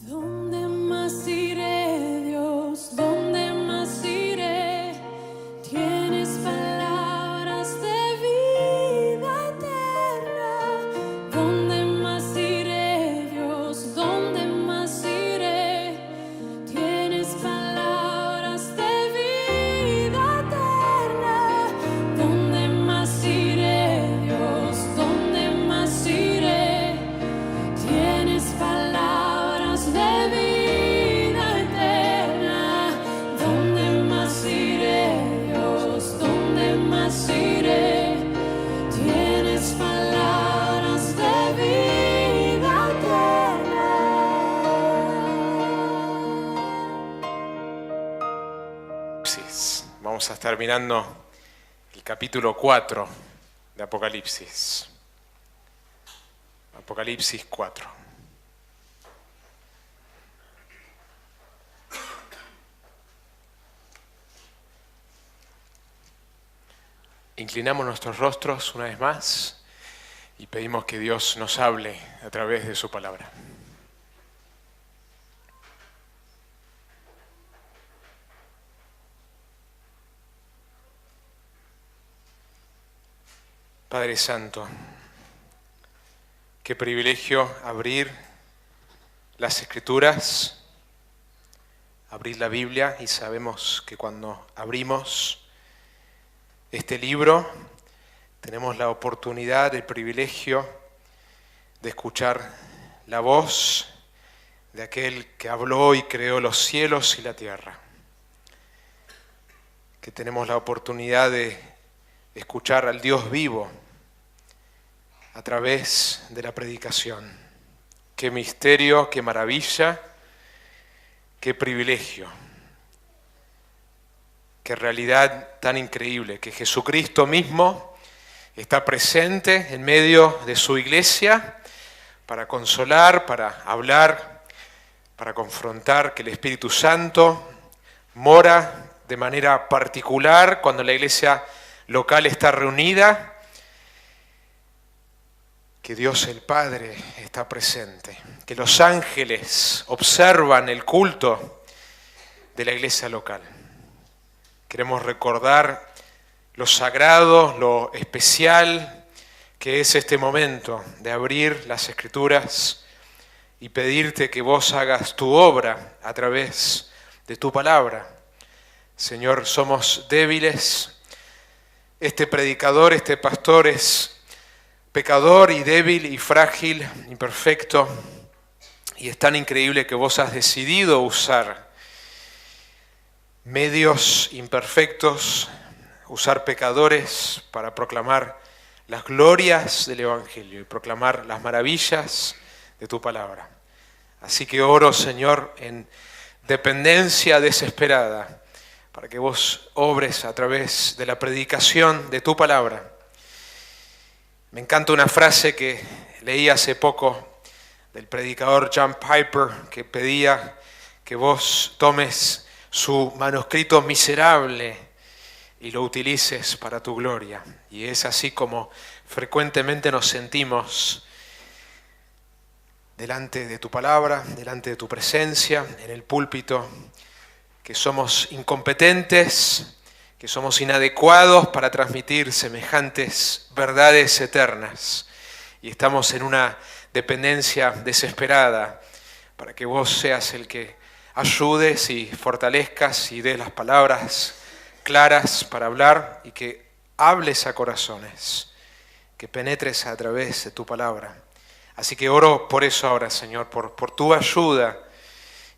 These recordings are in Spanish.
¿Dónde más iré, Dios? ¿Dónde más iré? Tienes palabras de vida eterna. ¿Dónde más iré, Dios? ¿Dónde más iré? Tienes palabras de vida eterna. ¿Dónde más iré, Dios? ¿Dónde más iré? Tienes palabras de vida eterna. ¿Dónde más iré, Dios? ¿Dónde más iré? Tienes palabras de vida eterna. Vamos a estar mirando el capítulo 4 de Apocalipsis. Apocalipsis 4. Inclinamos nuestros rostros una vez más y pedimos que Dios nos hable a través de su palabra. Padre Santo, qué privilegio abrir las Escrituras, abrir la Biblia, y sabemos que cuando abrimos este libro tenemos la oportunidad, el privilegio de escuchar la voz de aquel que habló y creó los cielos y la tierra. Que tenemos la oportunidad de escuchar al Dios vivo a través de la predicación. Qué misterio, qué maravilla, qué privilegio, qué realidad tan increíble, que Jesucristo mismo está presente en medio de su iglesia para consolar, para hablar, para confrontar, que el Espíritu Santo mora de manera particular cuando la iglesia local está reunida, que Dios el Padre está presente, que los ángeles observan el culto de la iglesia local. Queremos recordar lo sagrado, lo especial que es este momento de abrir las Escrituras y pedirte que vos hagas tu obra a través de tu palabra. Señor, somos débiles. Este predicador, este pastor es pecador y débil y frágil, imperfecto, y es tan increíble que vos has decidido usar medios imperfectos, usar pecadores para proclamar las glorias del Evangelio y proclamar las maravillas de tu palabra. Así que oro, Señor, en dependencia desesperada, para que vos obres a través de la predicación de tu palabra. Me encanta una frase que leí hace poco del predicador John Piper, que pedía que vos tomes su manuscrito miserable y lo utilices para tu gloria. Y es así como frecuentemente nos sentimos delante de tu palabra, delante de tu presencia, en el púlpito, que somos incompetentes, que somos inadecuados para transmitir semejantes verdades eternas. Y estamos en una dependencia desesperada para que vos seas el que ayudes y fortalezcas y des las palabras claras para hablar y que hables a corazones, que penetres a través de tu palabra. Así que oro por eso ahora, Señor, por tu ayuda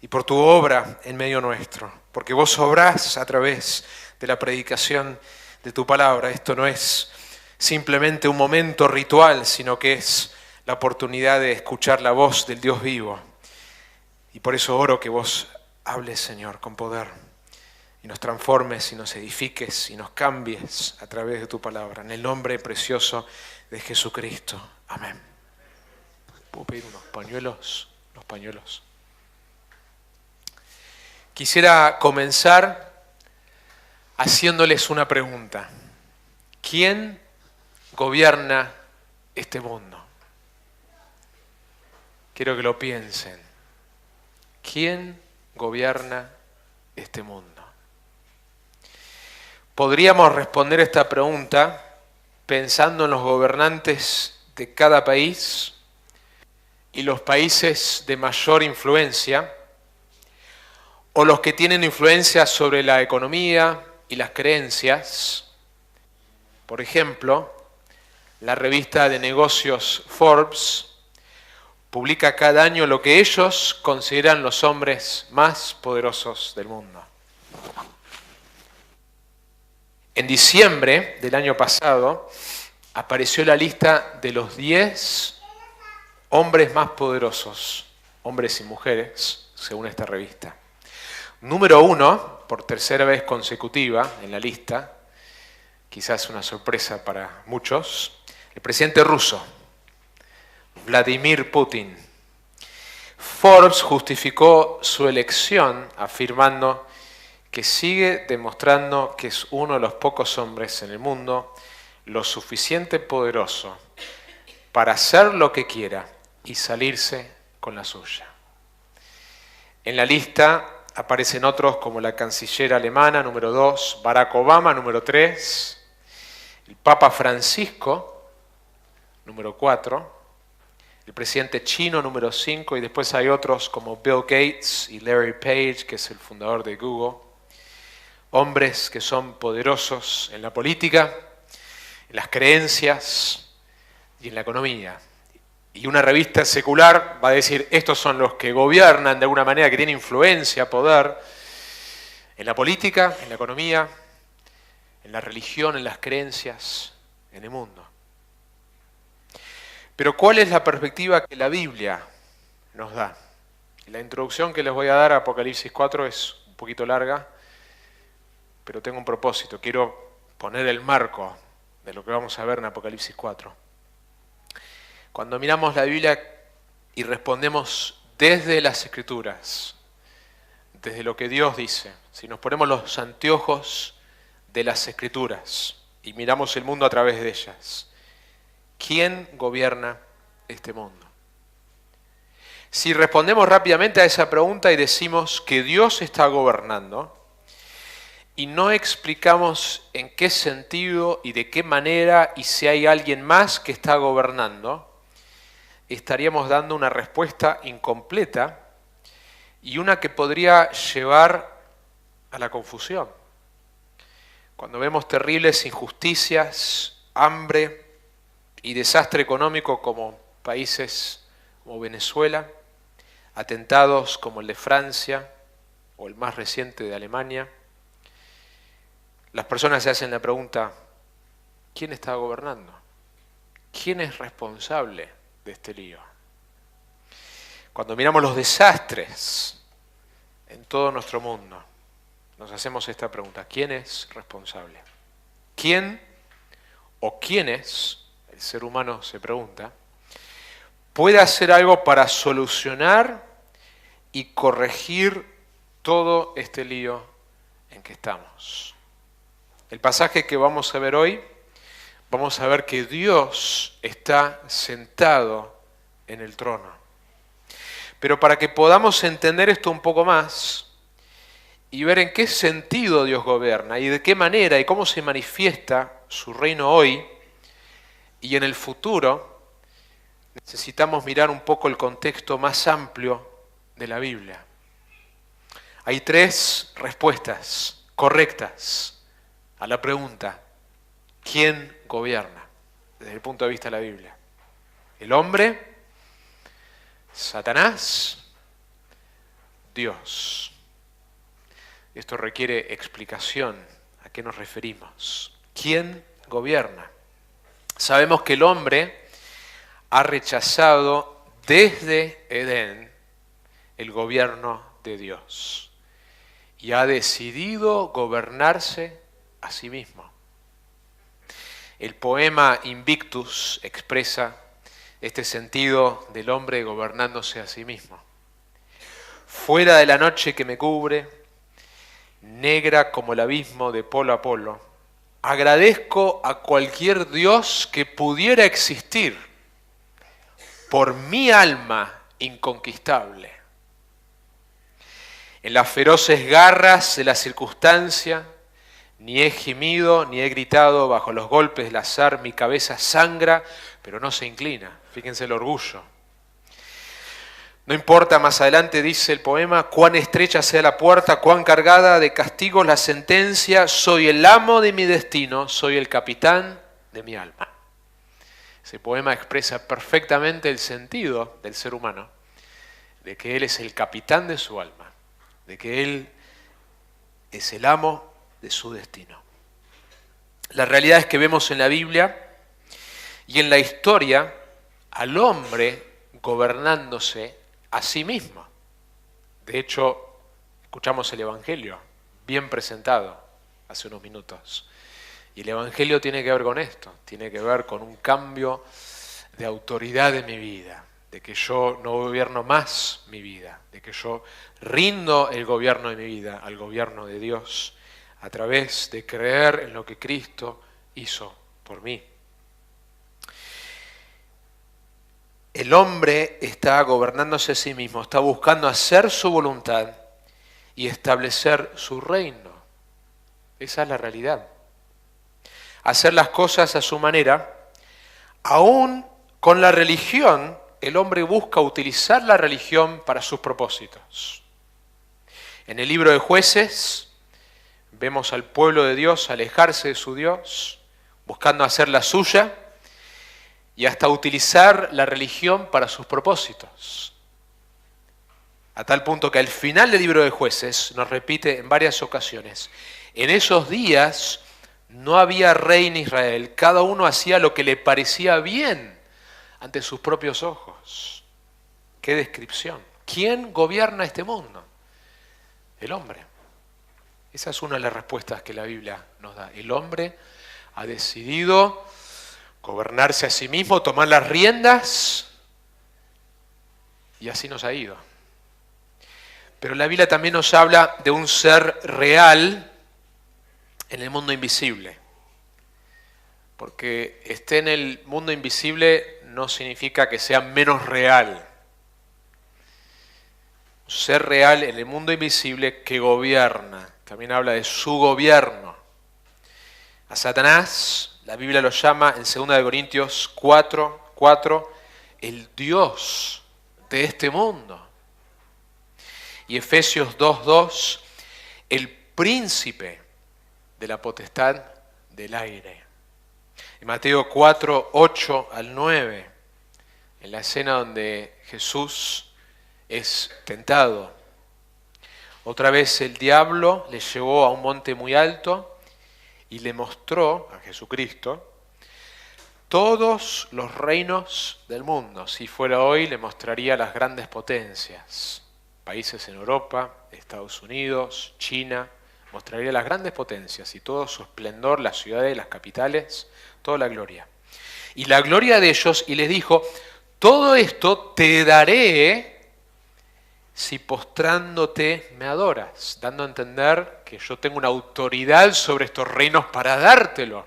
y por tu obra en medio nuestro, porque vos obrás a través de la predicación de tu palabra. Esto no es simplemente un momento ritual, sino que es la oportunidad de escuchar la voz del Dios vivo. Y por eso oro que vos hables, Señor, con poder, y nos transformes y nos edifiques y nos cambies a través de tu palabra. En el nombre precioso de Jesucristo. Amén. ¿Puedo pedir unos pañuelos? Los pañuelos. Quisiera comenzar haciéndoles una pregunta. ¿Quién gobierna este mundo? Quiero que lo piensen. ¿Quién gobierna este mundo? Podríamos responder esta pregunta pensando en los gobernantes de cada país y los países de mayor influencia, o los que tienen influencia sobre la economía y las creencias. Por ejemplo, la revista de negocios Forbes publica cada año lo que ellos consideran los hombres más poderosos del mundo. En diciembre del año pasado apareció la lista de los 10 hombres más poderosos, hombres y mujeres, según esta revista. Número 1, por tercera vez consecutiva en la lista, quizás una sorpresa para muchos, el presidente ruso, Vladimir Putin. Forbes justificó su elección afirmando que sigue demostrando que es uno de los pocos hombres en el mundo lo suficiente poderoso para hacer lo que quiera y salirse con la suya. En la lista aparecen otros como la canciller alemana, número 2, Barack Obama, número 3, el Papa Francisco, número 4, el presidente chino, número 5, y después hay otros como Bill Gates y Larry Page, que es el fundador de Google. Hombres que son poderosos en la política, en las creencias y en la economía. Y una revista secular va a decir, estos son los que gobiernan de alguna manera, que tienen influencia, poder, en la política, en la economía, en la religión, en las creencias, en el mundo. Pero ¿cuál es la perspectiva que la Biblia nos da? La introducción que les voy a dar a Apocalipsis 4 es un poquito larga, pero tengo un propósito. Quiero poner el marco de lo que vamos a ver en Apocalipsis 4. Cuando miramos la Biblia y respondemos desde las Escrituras, desde lo que Dios dice, si nos ponemos los anteojos de las Escrituras y miramos el mundo a través de ellas, ¿quién gobierna este mundo? Si respondemos rápidamente a esa pregunta y decimos que Dios está gobernando, y no explicamos en qué sentido y de qué manera y si hay alguien más que está gobernando, estaríamos dando una respuesta incompleta y una que podría llevar a la confusión. Cuando vemos terribles injusticias, hambre y desastre económico como países como Venezuela, atentados como el de Francia o el más reciente de Alemania, las personas se hacen la pregunta, ¿quién está gobernando? ¿Quién es responsable de este lío? Cuando miramos los desastres en todo nuestro mundo, nos hacemos esta pregunta, ¿quién es responsable? ¿Quién o quiénes, el ser humano se pregunta, puede hacer algo para solucionar y corregir todo este lío en que estamos? El pasaje que vamos a ver hoy, vamos a ver que Dios está sentado en el trono. Pero para que podamos entender esto un poco más y ver en qué sentido Dios gobierna y de qué manera y cómo se manifiesta su reino hoy y en el futuro, necesitamos mirar un poco el contexto más amplio de la Biblia. Hay 3 respuestas correctas a la pregunta, ¿quién gobierna? Desde el punto de vista de la Biblia. ¿El hombre? ¿Satanás? ¿Dios? Esto requiere explicación. ¿A qué nos referimos? ¿Quién gobierna? Sabemos que el hombre ha rechazado desde Edén el gobierno de Dios y ha decidido gobernarse a sí mismo. El poema Invictus expresa este sentido del hombre gobernándose a sí mismo. Fuera de la noche que me cubre, negra como el abismo de polo a polo, agradezco a cualquier Dios que pudiera existir por mi alma inconquistable. en las feroces garras de la circunstancia, ni he gemido, ni he gritado bajo los golpes del azar, mi cabeza sangra, pero no se inclina. Fíjense el orgullo. No importa, más adelante dice el poema, cuán estrecha sea la puerta, cuán cargada de castigos la sentencia, soy el amo de mi destino, soy el capitán de mi alma. Ese poema expresa perfectamente el sentido del ser humano, de que él es el capitán de su alma, de que él es el amo de su destino. La realidad es que vemos en la Biblia y en la historia al hombre gobernándose a sí mismo. De hecho, escuchamos el Evangelio bien presentado hace unos minutos. Y el Evangelio tiene que ver con esto, tiene que ver con un cambio de autoridad en mi vida, de que yo no gobierno más mi vida, de que yo rindo el gobierno de mi vida al gobierno de Dios a través de creer en lo que Cristo hizo por mí. El hombre está gobernándose a sí mismo, está buscando hacer su voluntad y establecer su reino. Esa es la realidad. Hacer las cosas a su manera. Aún con la religión, el hombre busca utilizar la religión para sus propósitos. En el libro de Jueces vemos al pueblo de Dios alejarse de su Dios, buscando hacer la suya, y hasta utilizar la religión para sus propósitos. A tal punto que al final del libro de Jueces nos repite en varias ocasiones, en esos días no había rey en Israel, cada uno hacía lo que le parecía bien ante sus propios ojos. ¡Qué descripción! ¿Quién gobierna este mundo? El hombre. Esa es una de las respuestas que la Biblia nos da. El hombre ha decidido gobernarse a sí mismo, tomar las riendas, y así nos ha ido. Pero la Biblia también nos habla de un ser real en el mundo invisible. Porque esté en el mundo invisible no significa que sea menos real. Un ser real en el mundo invisible que gobierna. También habla de su gobierno. A Satanás, la Biblia lo llama en 2 Corintios 4:4, el Dios de este mundo. Y Efesios 2:2, el príncipe de la potestad del aire. En Mateo 4:8 al 9, en la escena donde Jesús es tentado. Otra vez el diablo le llevó a un monte muy alto y le mostró a Jesucristo todos los reinos del mundo. Si fuera hoy, le mostraría las grandes potencias. Países en Europa, Estados Unidos, China. Mostraría las grandes potencias y todo su esplendor, las ciudades, las capitales, toda la gloria. Y la gloria de ellos, y les dijo, todo esto te daré si postrándote me adoras, dando a entender que yo tengo una autoridad sobre estos reinos para dártelo.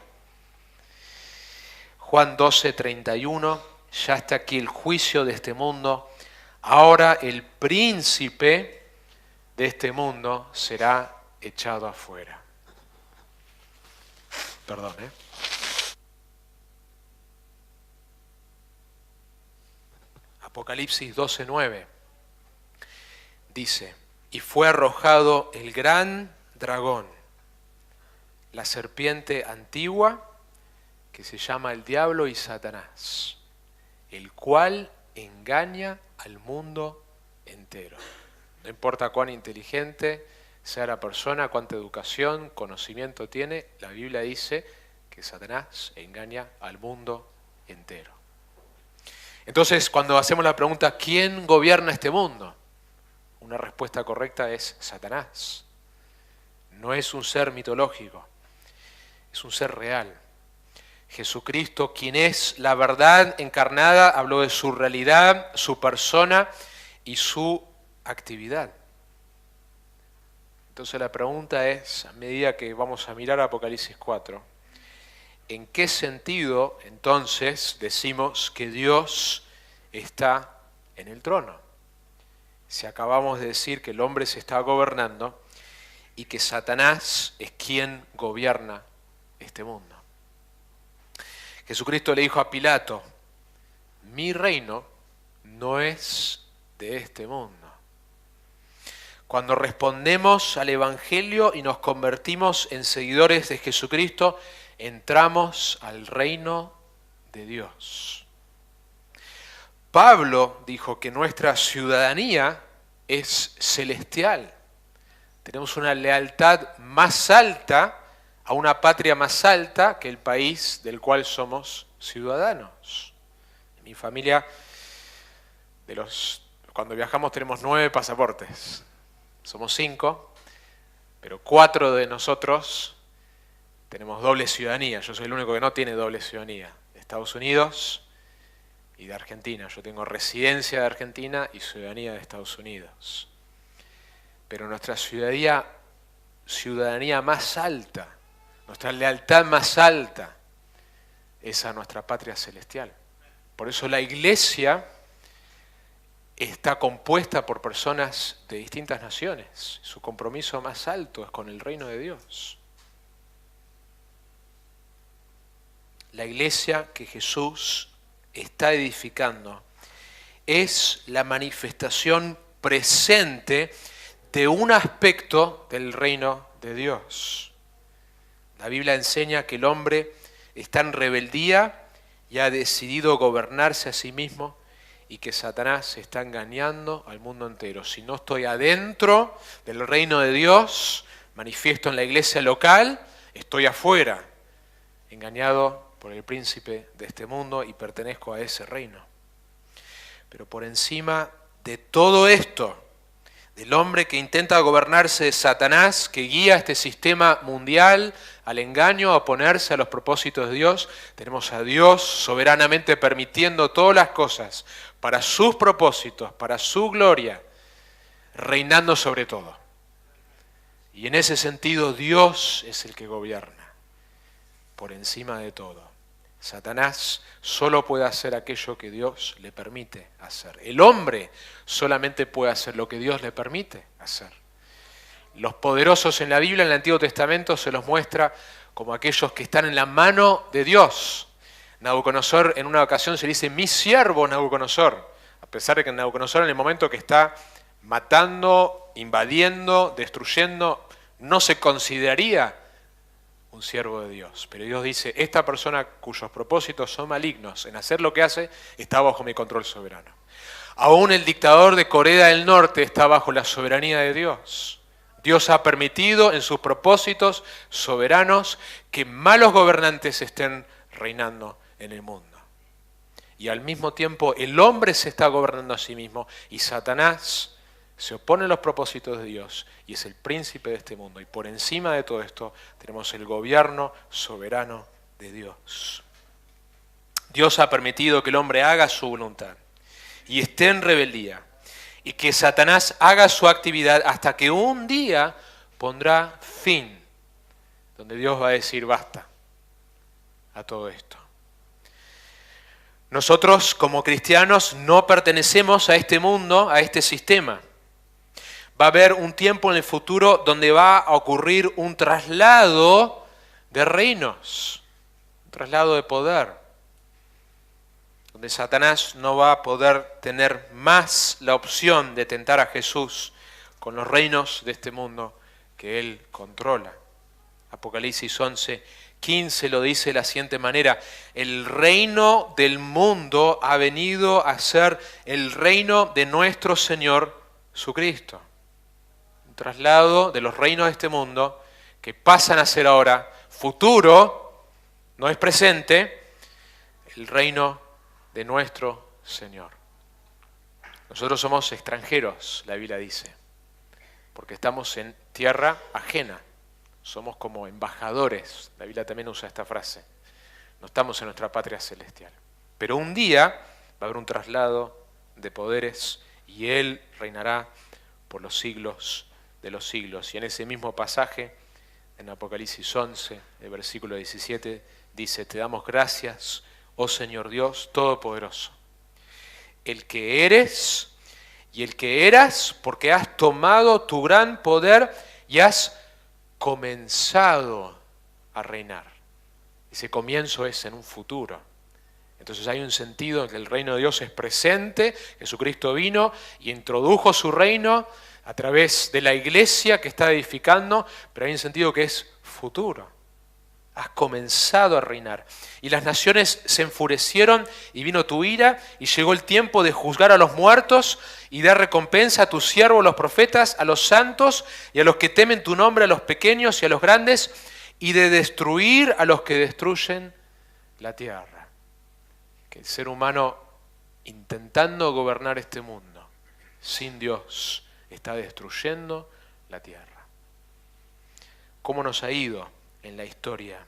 Juan 12:31, ya está aquí el juicio de este mundo, ahora el príncipe de este mundo será echado afuera. Perdón, Apocalipsis 12:9 dice, y fue arrojado el gran dragón, la serpiente antigua, que se llama el diablo y Satanás, el cual engaña al mundo entero. No importa cuán inteligente sea la persona, cuánta educación, conocimiento tiene, la Biblia dice que Satanás engaña al mundo entero. Entonces, cuando hacemos la pregunta, ¿quién gobierna este mundo? Una respuesta correcta es Satanás. No es un ser mitológico, es un ser real. Jesucristo, quien es la verdad encarnada, habló de su realidad, su persona y su actividad. Entonces la pregunta es, a medida que vamos a mirar Apocalipsis 4, ¿en qué sentido entonces decimos que Dios está en el trono? si acabamos de decir que el hombre se está gobernando y que Satanás es quien gobierna este mundo? Jesucristo le dijo a Pilato: mi reino no es de este mundo. Cuando respondemos al Evangelio y nos convertimos en seguidores de Jesucristo, entramos al reino de Dios. Pablo dijo que nuestra ciudadanía es celestial. Tenemos una lealtad más alta a una patria más alta que el país del cual somos ciudadanos. En mi familia, cuando viajamos tenemos 9 pasaportes. Somos 5, pero 4 de nosotros tenemos doble ciudadanía. Yo soy el único que no tiene doble ciudadanía. De Estados Unidos y de Argentina. Yo tengo residencia de Argentina y ciudadanía de Estados Unidos. Pero nuestra ciudadanía más alta, nuestra lealtad más alta, es a nuestra patria celestial. Por eso la iglesia está compuesta por personas de distintas naciones. Su compromiso más alto es con el reino de Dios. La iglesia que Jesús está edificando es la manifestación presente de un aspecto del reino de Dios. La Biblia enseña que el hombre está en rebeldía y ha decidido gobernarse a sí mismo, y que Satanás está engañando al mundo entero. Si no estoy adentro del reino de Dios, manifiesto en la iglesia local, estoy afuera, engañado por el príncipe de este mundo y pertenezco a ese reino. Pero por encima de todo esto, del hombre que intenta gobernarse de Satanás, que guía este sistema mundial al engaño, a oponerse a los propósitos de Dios, tenemos a Dios soberanamente permitiendo todas las cosas para sus propósitos, para su gloria, reinando sobre todo. Y en ese sentido Dios es el que gobierna por encima de todo. Satanás solo puede hacer aquello que Dios le permite hacer. El hombre solamente puede hacer lo que Dios le permite hacer. Los poderosos en la Biblia, en el Antiguo Testamento, se los muestra como aquellos que están en la mano de Dios. Nabucodonosor, en una ocasión se le dice: mi siervo Nabucodonosor, a pesar de que Nabucodonosor, en el momento que está matando, invadiendo, destruyendo, no se consideraría un siervo de Dios. Pero Dios dice: esta persona cuyos propósitos son malignos en hacer lo que hace, está bajo mi control soberano. Aún el dictador de Corea del Norte está bajo la soberanía de Dios. Dios ha permitido en sus propósitos soberanos que malos gobernantes estén reinando en el mundo. Y al mismo tiempo el hombre se está gobernando a sí mismo y Satanás se opone a los propósitos de Dios y es el príncipe de este mundo. Y por encima de todo esto tenemos el gobierno soberano de Dios. Dios ha permitido que el hombre haga su voluntad y esté en rebeldía y que Satanás haga su actividad hasta que un día pondrá fin, donde Dios va a decir basta a todo esto. Nosotros como cristianos no pertenecemos a este mundo, a este sistema. Va a haber un tiempo en el futuro donde va a ocurrir un traslado de reinos, un traslado de poder, donde Satanás no va a poder tener más la opción de tentar a Jesús con los reinos de este mundo que él controla. Apocalipsis 11:15 lo dice de la siguiente manera: el reino del mundo ha venido a ser el reino de nuestro Señor Jesucristo. Un traslado de los reinos de este mundo que pasan a ser ahora futuro, no es presente, el reino de nuestro Señor. Nosotros somos extranjeros, la Biblia dice, porque estamos en tierra ajena. Somos como embajadores, la Biblia también usa esta frase. No estamos en nuestra patria celestial. Pero un día va a haber un traslado de poderes y Él reinará por los siglos de los siglos. Y en ese mismo pasaje, en Apocalipsis 11, el versículo 17, dice: te damos gracias, oh Señor Dios Todopoderoso, el que eres y el que eras, porque has tomado tu gran poder y has comenzado a reinar. Ese comienzo es en un futuro. Entonces hay un sentido en que el reino de Dios es presente. Jesucristo vino y introdujo su reino a través de la iglesia que está edificando, pero hay un sentido que es futuro. Has comenzado a reinar. Y las naciones se enfurecieron y vino tu ira y llegó el tiempo de juzgar a los muertos y dar recompensa a tus siervos los profetas, a los santos y a los que temen tu nombre, a los pequeños y a los grandes, y de destruir a los que destruyen la tierra. Que el ser humano, intentando gobernar este mundo sin Dios, está destruyendo la tierra. ¿Cómo nos ha ido en la historia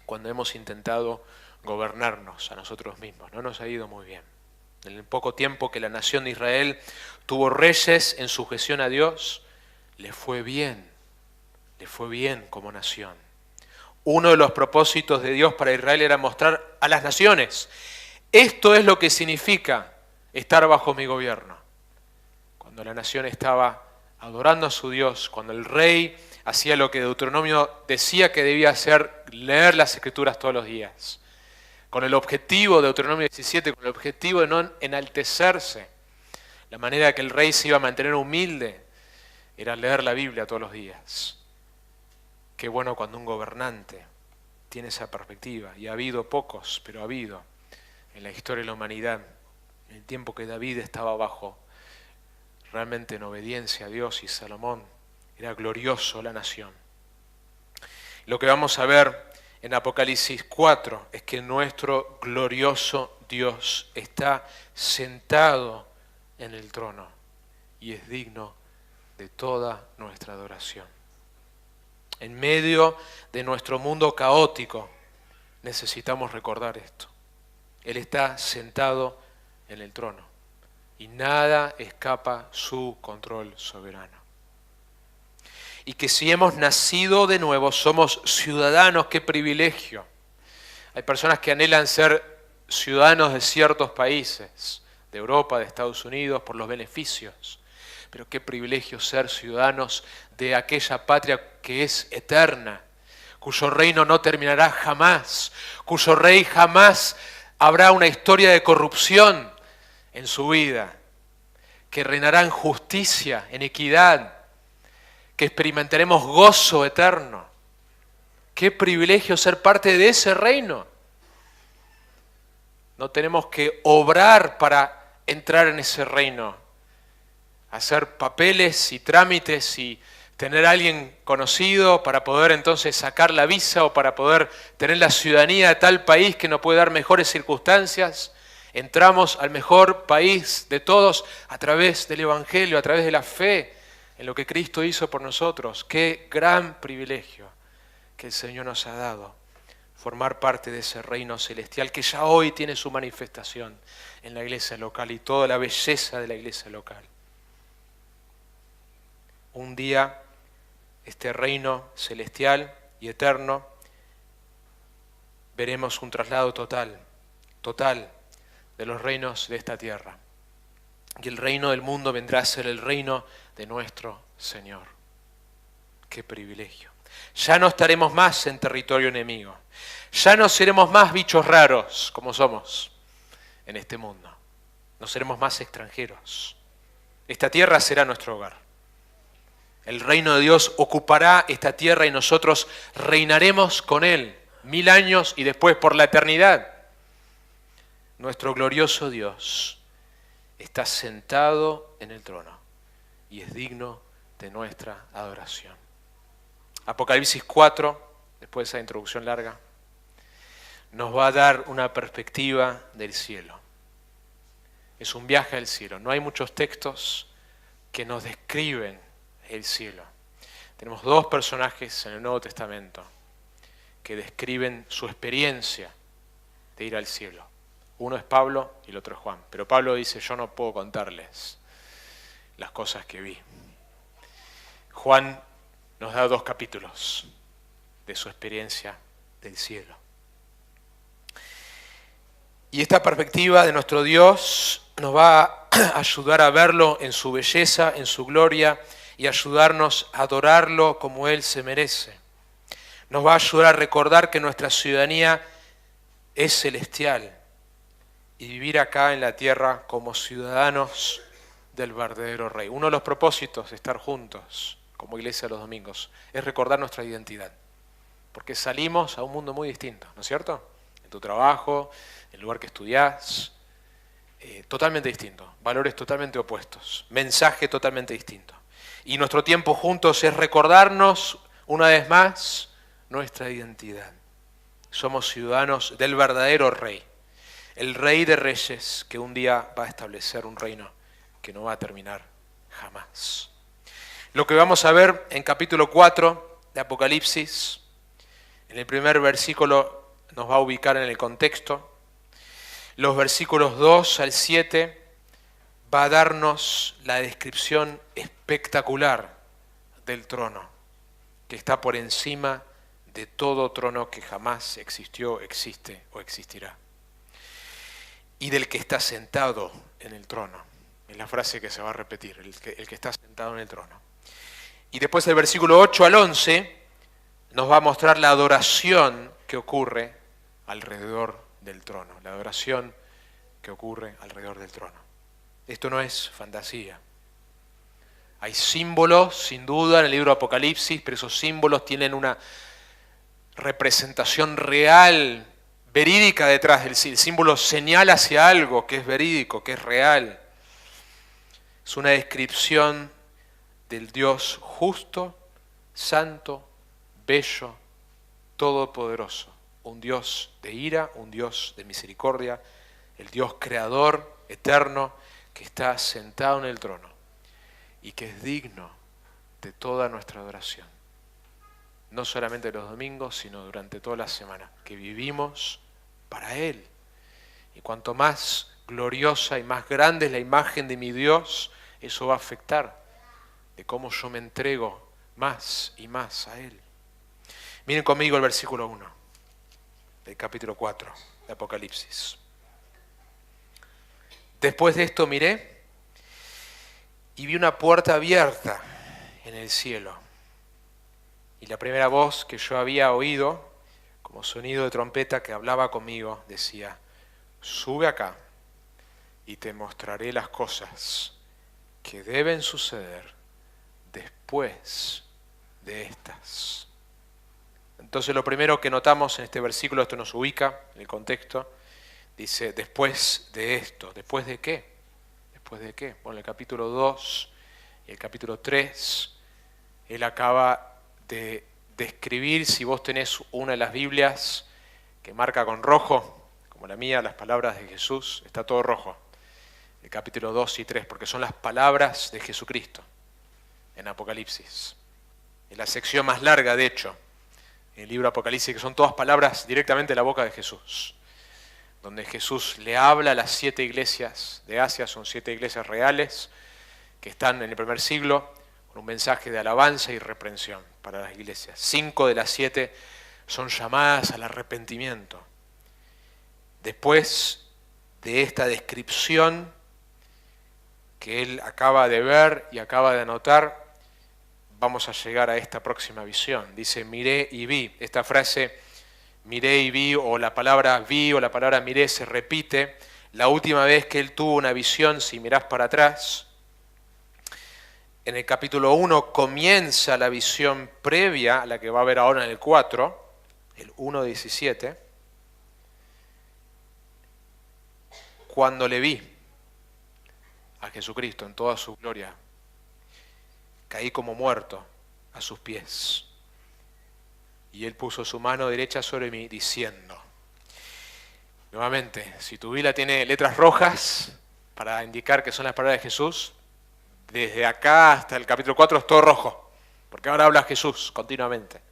cuando hemos intentado gobernarnos a nosotros mismos? No nos ha ido muy bien. En el poco tiempo que la nación de Israel tuvo reyes en sujeción a Dios, le fue bien como nación. Uno de los propósitos de Dios para Israel era mostrar a las naciones: esto es lo que significa estar bajo mi gobierno. Cuando la nación estaba adorando a su Dios, cuando el rey hacía lo que Deuteronomio decía que debía hacer, leer las Escrituras todos los días, con el objetivo, Deuteronomio 17, con el objetivo de no enaltecerse. La manera que el rey se iba a mantener humilde era leer la Biblia todos los días. Qué bueno cuando un gobernante tiene esa perspectiva, y ha habido pocos, pero ha habido en la historia de la humanidad, en el tiempo que David estaba bajo realmente en obediencia a Dios y Salomón, era glorioso la nación. Lo que vamos a ver en Apocalipsis 4 es que nuestro glorioso Dios está sentado en el trono y es digno de toda nuestra adoración. En medio de nuestro mundo caótico necesitamos recordar esto. Él está sentado en el trono y nada escapa su control soberano. Y que si hemos nacido de nuevo somos ciudadanos, qué privilegio. Hay personas que anhelan ser ciudadanos de ciertos países, de Europa, de Estados Unidos, por los beneficios. Pero qué privilegio ser ciudadanos de aquella patria que es eterna, cuyo reino no terminará jamás, cuyo rey jamás habrá una historia de corrupción en su vida, que reinará en justicia, en equidad, que experimentaremos gozo eterno. Qué privilegio ser parte de ese reino. No tenemos que obrar para entrar en ese reino, hacer papeles y trámites y tener a alguien conocido para poder entonces sacar la visa o para poder tener la ciudadanía de tal país que nos puede dar mejores circunstancias. Entramos al mejor país de todos a través del Evangelio, a través de la fe en lo que Cristo hizo por nosotros. Qué gran privilegio que el Señor nos ha dado, formar parte de ese reino celestial que ya hoy tiene su manifestación en la iglesia local y toda la belleza de la iglesia local. Un día este reino celestial y eterno veremos un traslado total de los reinos de esta tierra. Y el reino del mundo vendrá a ser el reino de nuestro Señor. ¡Qué privilegio! Ya no estaremos más en territorio enemigo. Ya no seremos más bichos raros como somos en este mundo. No seremos más extranjeros. Esta tierra será nuestro hogar. El reino de Dios ocupará esta tierra y nosotros reinaremos con Él 1000 años y después por la eternidad. Nuestro glorioso Dios está sentado en el trono y es digno de nuestra adoración. Apocalipsis 4, después de esa introducción larga, nos va a dar una perspectiva del cielo. Es un viaje al cielo. No hay muchos textos que nos describen el cielo. Tenemos 2 personajes en el Nuevo Testamento que describen su experiencia de ir al cielo. Uno es Pablo y el otro es Juan. Pero Pablo dice, yo no puedo contarles las cosas que vi. Juan nos da 2 capítulos de su experiencia del cielo. Y esta perspectiva de nuestro Dios nos va ayudar a verlo en su belleza, en su gloria, y ayudarnos a adorarlo como Él se merece. Nos va a ayudar a recordar que nuestra ciudadanía es celestial y vivir acá en la tierra como ciudadanos del verdadero Rey. Uno de los propósitos de estar juntos como iglesia los domingos es recordar nuestra identidad, porque salimos a un mundo muy distinto, ¿no es cierto? En tu trabajo, en el lugar que estudiás, totalmente distinto, valores totalmente opuestos, mensaje totalmente distinto. Y nuestro tiempo juntos es recordarnos una vez más nuestra identidad. Somos ciudadanos del verdadero Rey, el Rey de Reyes, que un día va a establecer un reino que no va a terminar jamás. Lo que vamos a ver en capítulo 4 de Apocalipsis, en el primer versículo nos va a ubicar en el contexto. Los versículos 2 al 7 va a darnos la descripción espectacular del trono, que está por encima de todo trono que jamás existió, existe o existirá. Y del que está sentado en el trono. Es la frase que se va a repetir, el que está sentado en el trono. Y después del versículo 8 al 11 nos va a mostrar la adoración que ocurre alrededor del trono. La adoración que ocurre alrededor del trono. Esto no es fantasía. Hay símbolos, sin duda, en el libro de Apocalipsis, pero esos símbolos tienen una representación real, verídica detrás del símbolo. El símbolo señala hacia algo que es verídico, que es real. Es una descripción del Dios justo, santo, bello, todopoderoso. Un Dios de ira, un Dios de misericordia, el Dios creador, eterno, que está sentado en el trono y que es digno de toda nuestra adoración. No solamente los domingos, sino durante toda la semana, que vivimos para Él. Y cuanto más gloriosa y más grande es la imagen de mi Dios, eso va a afectar de cómo yo me entrego más y más a Él. Miren conmigo el versículo 1 del capítulo 4 de Apocalipsis. Después de esto miré y vi una puerta abierta en el cielo. Y la primera voz que yo había oído, como sonido de trompeta que hablaba conmigo, decía: sube acá y te mostraré las cosas que deben suceder después de estas. Entonces lo primero que notamos en este versículo, esto nos ubica en el contexto, dice, después de esto. ¿Después de qué? ¿Después de qué? Bueno, en el capítulo 2 y el capítulo 3, él acaba de describir, si vos tenés una de las Biblias que marca con rojo, como la mía, las palabras de Jesús, está todo rojo. El capítulo 2 y 3, porque son las palabras de Jesucristo en Apocalipsis. Es la sección más larga, de hecho, en el libro Apocalipsis, que son todas palabras directamente de la boca de Jesús, donde Jesús le habla a las 7 iglesias de Asia, son 7 iglesias reales, que están en el primer siglo, con un mensaje de alabanza y reprensión para las iglesias. 5 de las 7 son llamadas al arrepentimiento. Después de esta descripción que él acaba de ver y acaba de anotar, vamos a llegar a esta próxima visión. Dice, miré y vi. Esta frase, miré y vi, o la palabra vi o la palabra miré, se repite. La última vez que él tuvo una visión, si mirás para atrás, en el capítulo 1 comienza la visión previa a la que va a haber ahora en el 4, el 1:17, cuando le vi a Jesucristo en toda su gloria, caí como muerto a sus pies. Y él puso su mano derecha sobre mí diciendo, nuevamente, si tu Biblia tiene letras rojas para indicar que son las palabras de Jesús, desde acá hasta el capítulo 4 es todo rojo, porque ahora habla Jesús continuamente.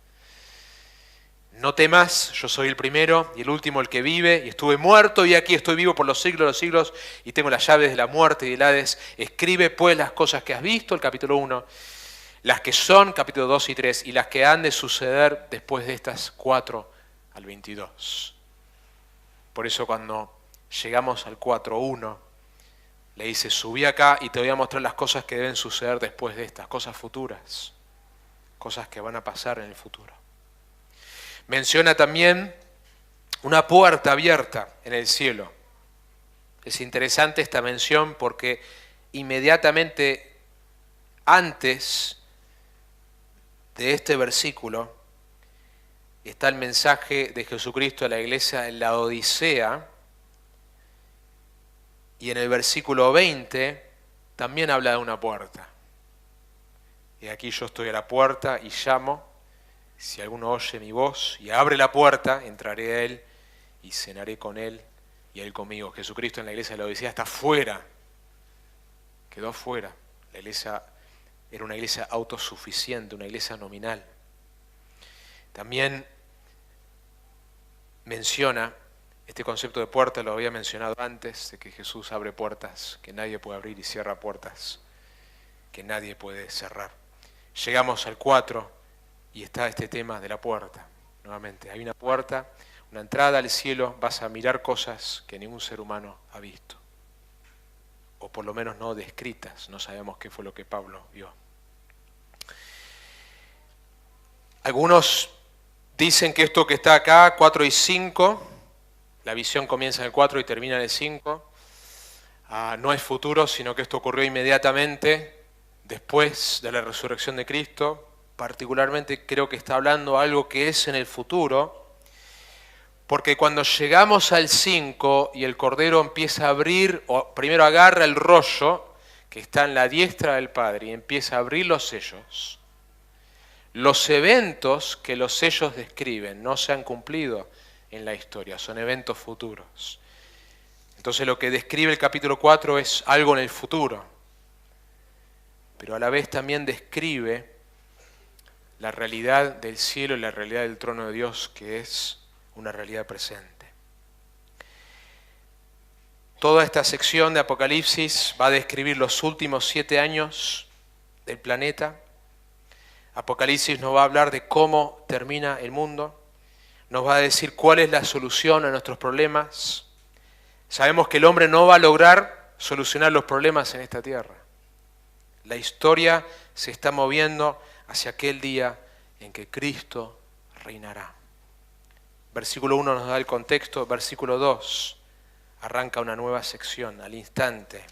No temas, yo soy el primero y el último, el que vive, y estuve muerto y aquí estoy vivo por los siglos de los siglos y tengo las llaves de la muerte y del Hades. Escribe pues las cosas que has visto, el capítulo 1, las que son, capítulo 2 y 3, y las que han de suceder después de estas 4 al 22. Por eso cuando llegamos al 4:1, Le dice, subí acá y te voy a mostrar las cosas que deben suceder después de estas, cosas futuras, cosas que van a pasar en el futuro. Menciona también una puerta abierta en el cielo. Es interesante esta mención porque inmediatamente antes de este versículo está el mensaje de Jesucristo a la iglesia en la Odisea, y en el versículo 20 también habla de una puerta. Y aquí yo estoy a la puerta y llamo, si alguno oye mi voz y abre la puerta, entraré a él y cenaré con él y él conmigo. Jesucristo en la iglesia de la Odisea está fuera, quedó fuera. La iglesia era una iglesia autosuficiente, una iglesia nominal. También menciona este concepto de puerta, lo había mencionado antes, de que Jesús abre puertas que nadie puede abrir y cierra puertas que nadie puede cerrar. Llegamos al 4 y está este tema de la puerta. Nuevamente, hay una puerta, una entrada al cielo, vas a mirar cosas que ningún ser humano ha visto. O por lo menos no descritas, no sabemos qué fue lo que Pablo vio. Algunos dicen que esto que está acá, 4 y 5, la visión comienza en el 4 y termina en el 5, no es futuro, sino que esto ocurrió inmediatamente después de la resurrección de Cristo. Particularmente creo que está hablando algo que es en el futuro, porque cuando llegamos al 5 y el Cordero empieza a abrir, o primero agarra el rollo que está en la diestra del Padre y empieza a abrir los sellos, los eventos que los sellos describen no se han cumplido en la historia, son eventos futuros. Entonces lo que describe el capítulo 4 es algo en el futuro, pero a la vez también describe la realidad del cielo y la realidad del trono de Dios, que es una realidad presente. Toda esta sección de Apocalipsis va a describir los últimos 7 años del planeta. Apocalipsis nos va a hablar de cómo termina el mundo, nos va a decir cuál es la solución a nuestros problemas. Sabemos que el hombre no va a lograr solucionar los problemas en esta tierra. La historia se está moviendo hacia aquel día en que Cristo reinará. Versículo 1 nos da el contexto, versículo 2 arranca una nueva sección. Al instante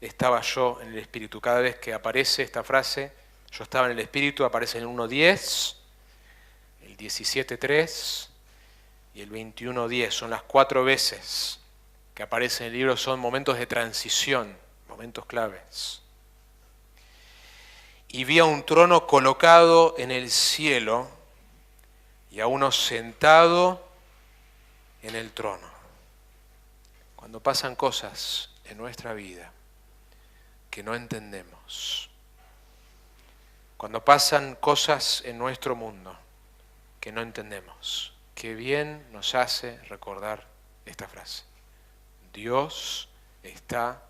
estaba yo en el Espíritu. Cada vez que aparece esta frase, yo estaba en el Espíritu, aparece en el 1:10, el 17:3 y el 21:10. Son las 4 veces que aparece en el libro, son momentos de transición, momentos claves. Y vi a un trono colocado en el cielo y a uno sentado en el trono. Cuando pasan cosas en nuestra vida que no entendemos, cuando pasan cosas en nuestro mundo que no entendemos, qué bien nos hace recordar esta frase. Dios está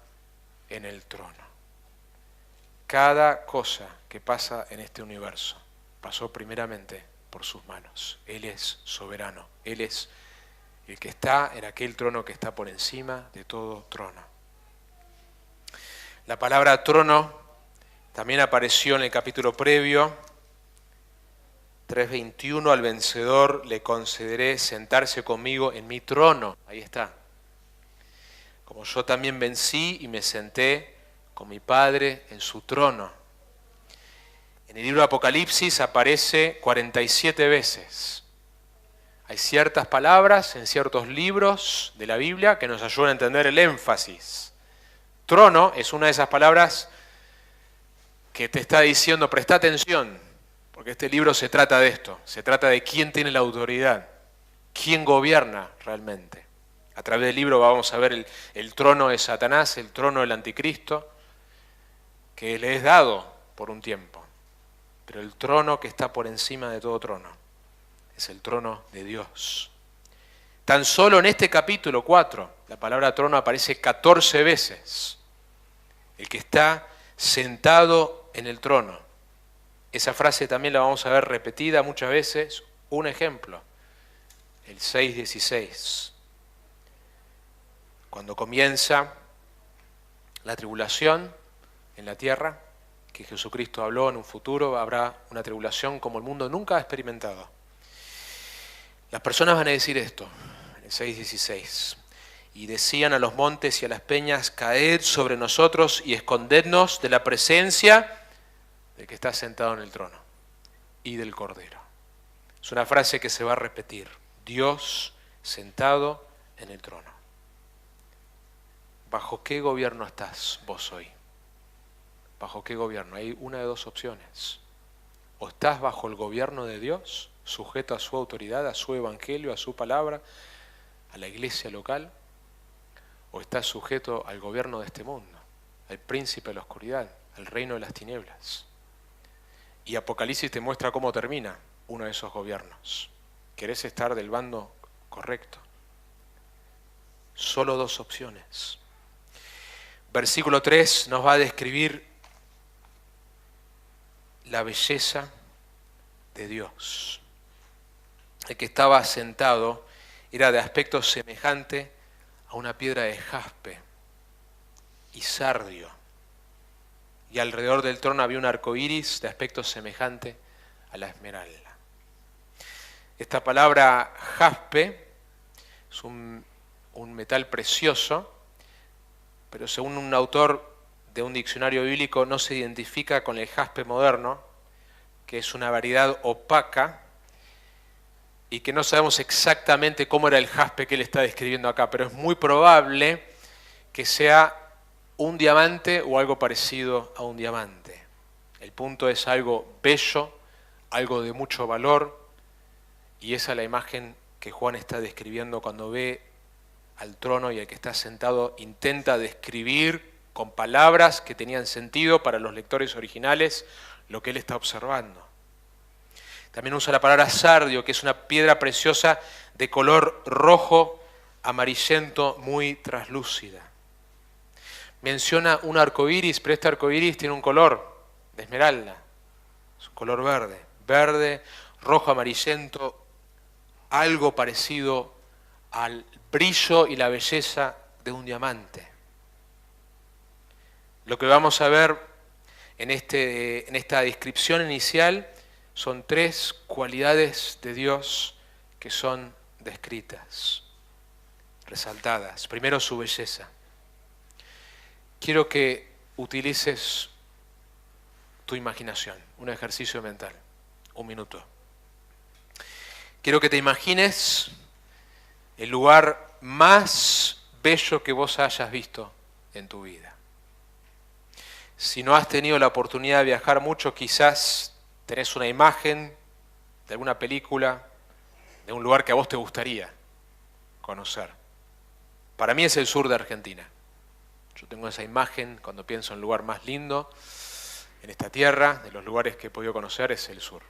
en el trono. Cada cosa que pasa en este universo pasó primeramente por sus manos. Él es soberano. Él es el que está en aquel trono que está por encima de todo trono. La palabra trono también apareció en el capítulo previo. 3:21, al vencedor le concederé sentarse conmigo en mi trono. Ahí está. Como yo también vencí y me senté con mi Padre en su trono. En el libro de Apocalipsis aparece 47 veces. Hay ciertas palabras en ciertos libros de la Biblia que nos ayudan a entender el énfasis. Trono es una de esas palabras que te está diciendo, presta atención, porque este libro se trata de esto, se trata de quién tiene la autoridad, quién gobierna realmente. A través del libro vamos a ver el trono de Satanás, el trono del anticristo, que le es dado por un tiempo. Pero el trono que está por encima de todo trono es el trono de Dios. Tan solo en este capítulo 4, la palabra trono aparece 14 veces. El que está sentado en el trono. Esa frase también la vamos a ver repetida muchas veces. Un ejemplo, el 6:16. Cuando comienza la tribulación en la tierra, que Jesucristo habló en un futuro, habrá una tribulación como el mundo nunca ha experimentado. Las personas van a decir esto, en el 6:16, y decían a los montes y a las peñas, caed sobre nosotros y escondednos de la presencia del que está sentado en el trono y del Cordero. Es una frase que se va a repetir, Dios sentado en el trono. ¿Bajo qué gobierno estás vos hoy? ¿Bajo qué gobierno? Hay una de dos opciones. O estás bajo el gobierno de Dios, sujeto a su autoridad, a su evangelio, a su palabra, a la iglesia local, o estás sujeto al gobierno de este mundo, al príncipe de la oscuridad, al reino de las tinieblas. Y Apocalipsis te muestra cómo termina uno de esos gobiernos. ¿Querés estar del bando correcto? Solo dos opciones. Versículo 3 nos va a describir la belleza de Dios. El que estaba sentado era de aspecto semejante a una piedra de jaspe y sardio, y alrededor del trono había un arco iris de aspecto semejante a la esmeralda. Esta palabra jaspe es un metal precioso, pero según un autor de un diccionario bíblico no se identifica con el jaspe moderno, que es una variedad opaca y que no sabemos exactamente cómo era el jaspe que él está describiendo acá, pero es muy probable que sea un diamante o algo parecido a un diamante. El punto es algo bello, algo de mucho valor, y esa es la imagen que Juan está describiendo cuando ve al trono y el que está sentado intenta describir con palabras que tenían sentido para los lectores originales lo que él está observando. También usa la palabra sardio, que es una piedra preciosa de color rojo, amarillento, muy traslúcida. Menciona un arco iris, pero este arco iris tiene un color de esmeralda, es un color verde, verde, rojo, amarillento, algo parecido al brillo y la belleza de un diamante. Lo que vamos a ver en esta descripción inicial son tres cualidades de Dios que son descritas, resaltadas. Primero, su belleza. Quiero que utilices tu imaginación, un ejercicio mental, 1 minuto. Quiero que te imagines el lugar más bello que vos hayas visto en tu vida. Si no has tenido la oportunidad de viajar mucho, quizás tenés una imagen de alguna película, de un lugar que a vos te gustaría conocer. Para mí es el sur de Argentina. Yo tengo esa imagen cuando pienso en el lugar más lindo en esta tierra, de los lugares que he podido conocer, es el sur.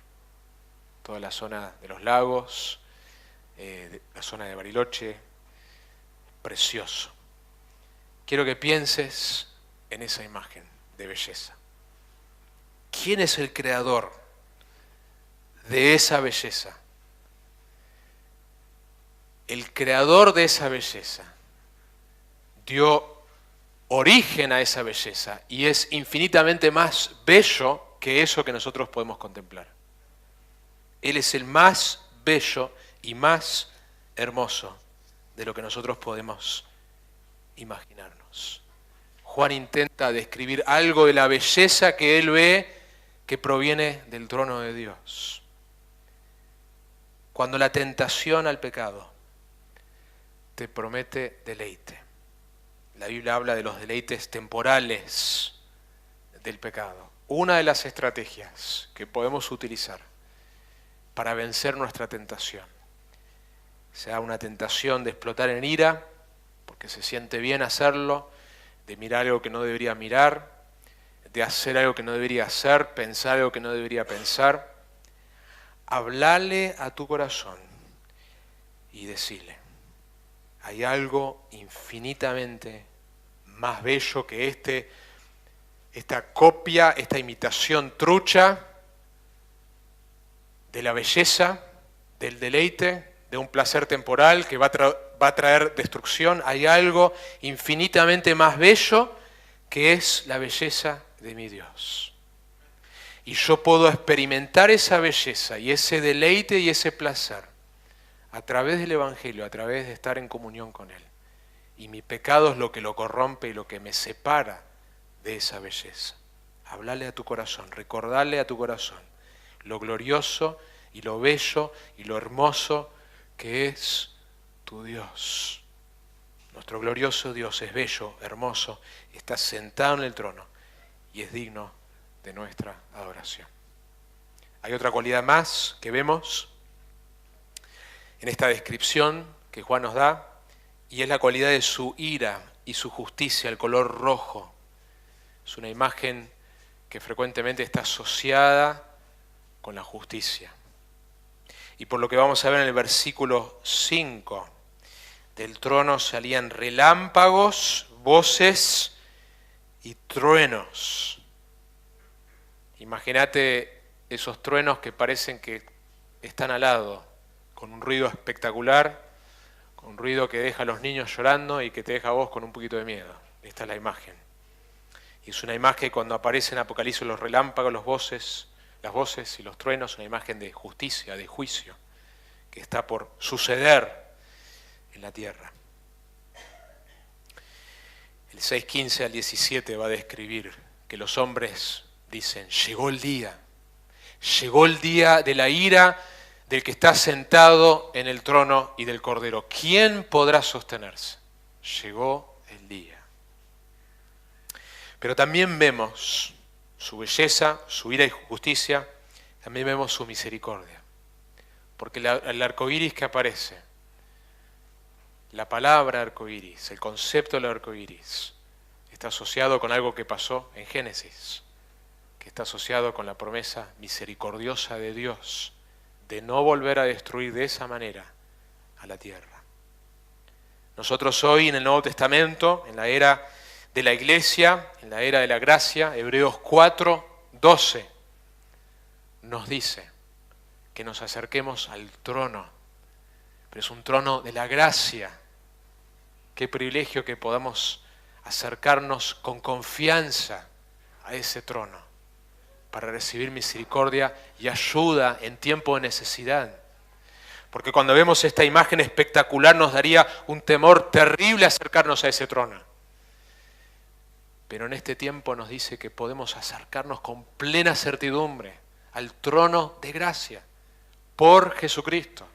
Toda la zona de los lagos, la zona de Bariloche, precioso. Quiero que pienses en esa imagen de belleza. ¿Quién es el creador de esa belleza? El creador de esa belleza dio origen a esa belleza y es infinitamente más bello que eso que nosotros podemos contemplar. Él es el más bello y más hermoso de lo que nosotros podemos imaginarnos. Juan intenta describir algo de la belleza que él ve que proviene del trono de Dios. Cuando la tentación al pecado te promete deleite. La Biblia habla de los deleites temporales del pecado. Una de las estrategias que podemos utilizar para vencer nuestra tentación, sea una tentación de explotar en ira, porque se siente bien hacerlo, de mirar algo que no debería mirar, de hacer algo que no debería hacer, pensar algo que no debería pensar, hablale a tu corazón y decile, hay algo infinitamente más bello que esta copia, esta imitación trucha de la belleza, del deleite, de un placer temporal que va a traer destrucción. Hay algo infinitamente más bello que es la belleza de mi Dios. Y yo puedo experimentar esa belleza y ese deleite y ese placer a través del Evangelio, a través de estar en comunión con Él. Y mi pecado es lo que lo corrompe y lo que me separa de esa belleza. Hablale a tu corazón, recordarle a tu corazón lo glorioso y lo bello y lo hermoso que es tu Dios. Nuestro glorioso Dios es bello, hermoso, está sentado en el trono y es digno de nuestra adoración. Hay otra cualidad más que vemos en esta descripción que Juan nos da, y es la cualidad de su ira y su justicia, el color rojo. Es una imagen que frecuentemente está asociada con la justicia. Y por lo que vamos a ver en el versículo 5, del trono salían relámpagos, voces y truenos. Imagínate esos truenos que parecen que están al lado, con un ruido espectacular, con un ruido que deja a los niños llorando y que te deja a vos con un poquito de miedo. Esta es la imagen. Y es una imagen que cuando aparece en Apocalipsis los relámpagos, las voces y los truenos, una imagen de justicia, de juicio, que está por suceder en la tierra. El 6:15 al 17 va a describir que los hombres dicen, llegó el día de la ira del que está sentado en el trono y del Cordero. ¿Quién podrá sostenerse? Llegó el día. Pero también vemos su belleza, su ira y justicia, también vemos su misericordia. Porque el arco iris que aparece, la palabra arco iris, el concepto del arco iris, está asociado con algo que pasó en Génesis, que está asociado con la promesa misericordiosa de Dios, de no volver a destruir de esa manera a la tierra. Nosotros hoy en el Nuevo Testamento, en la era de la Iglesia, en la era de la gracia, Hebreos 4:12, nos dice que nos acerquemos al trono, pero es un trono de la gracia. Qué privilegio que podamos acercarnos con confianza a ese trono para recibir misericordia y ayuda en tiempo de necesidad. Porque cuando vemos esta imagen espectacular nos daría un temor terrible acercarnos a ese trono. Pero en este tiempo nos dice que podemos acercarnos con plena certidumbre al trono de gracia por Jesucristo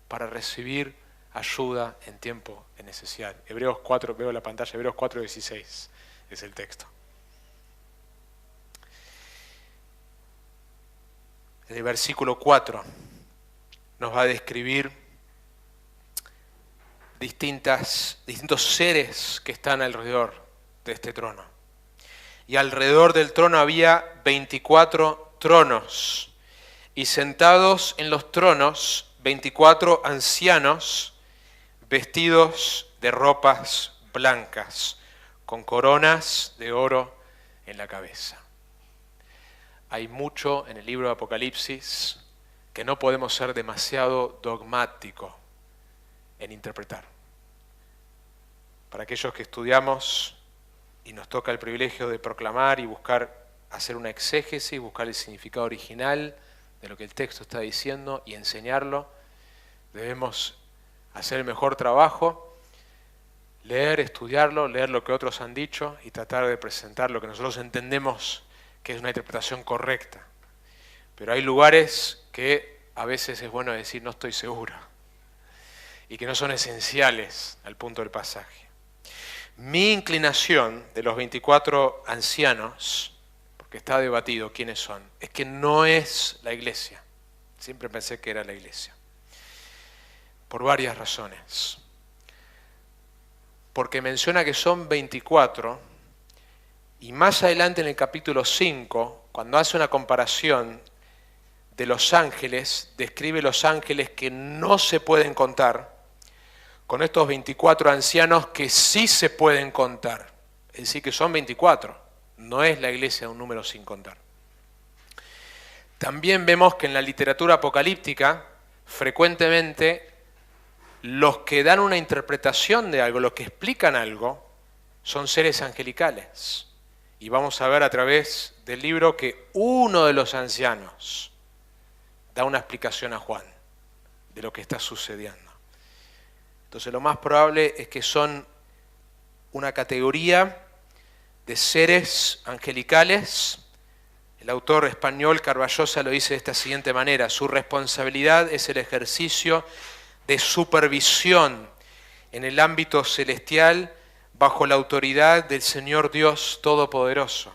para recibir ayuda en tiempo de necesidad. Hebreos 4, veo la pantalla, Hebreos 4:16 es el texto. En el versículo 4 nos va a describir distintos seres que están alrededor de este trono. Y alrededor del trono había 24 tronos, y sentados en los tronos 24 ancianos vestidos de ropas blancas, con coronas de oro en la cabeza. Hay mucho en el libro de Apocalipsis que no podemos ser demasiado dogmáticos en interpretar. Para aquellos que estudiamos y nos toca el privilegio de proclamar y buscar hacer una exégesis, buscar el significado original de lo que el texto está diciendo y enseñarlo, debemos hacer el mejor trabajo, leer, estudiarlo, leer lo que otros han dicho y tratar de presentar lo que nosotros entendemos que es una interpretación correcta. Pero hay lugares que a veces es bueno decir no estoy seguro y que no son esenciales al punto del pasaje. Mi inclinación de los 24 ancianos, porque está debatido quiénes son, es que no es la iglesia. Siempre pensé que era la iglesia. Por varias razones. Porque menciona que son 24 y más adelante en el capítulo 5, cuando hace una comparación de los ángeles, describe los ángeles que no se pueden contar, con estos 24 ancianos que sí se pueden contar. Es decir, que son 24, no es la iglesia un número sin contar. También vemos que en la literatura apocalíptica, frecuentemente, los que dan una interpretación de algo, los que explican algo, son seres angelicales. Y vamos a ver a través del libro que uno de los ancianos da una explicación a Juan de lo que está sucediendo. Entonces lo más probable es que son una categoría de seres angelicales. El autor español Carballosa lo dice de esta siguiente manera: su responsabilidad es el ejercicio de supervisión en el ámbito celestial bajo la autoridad del Señor Dios Todopoderoso.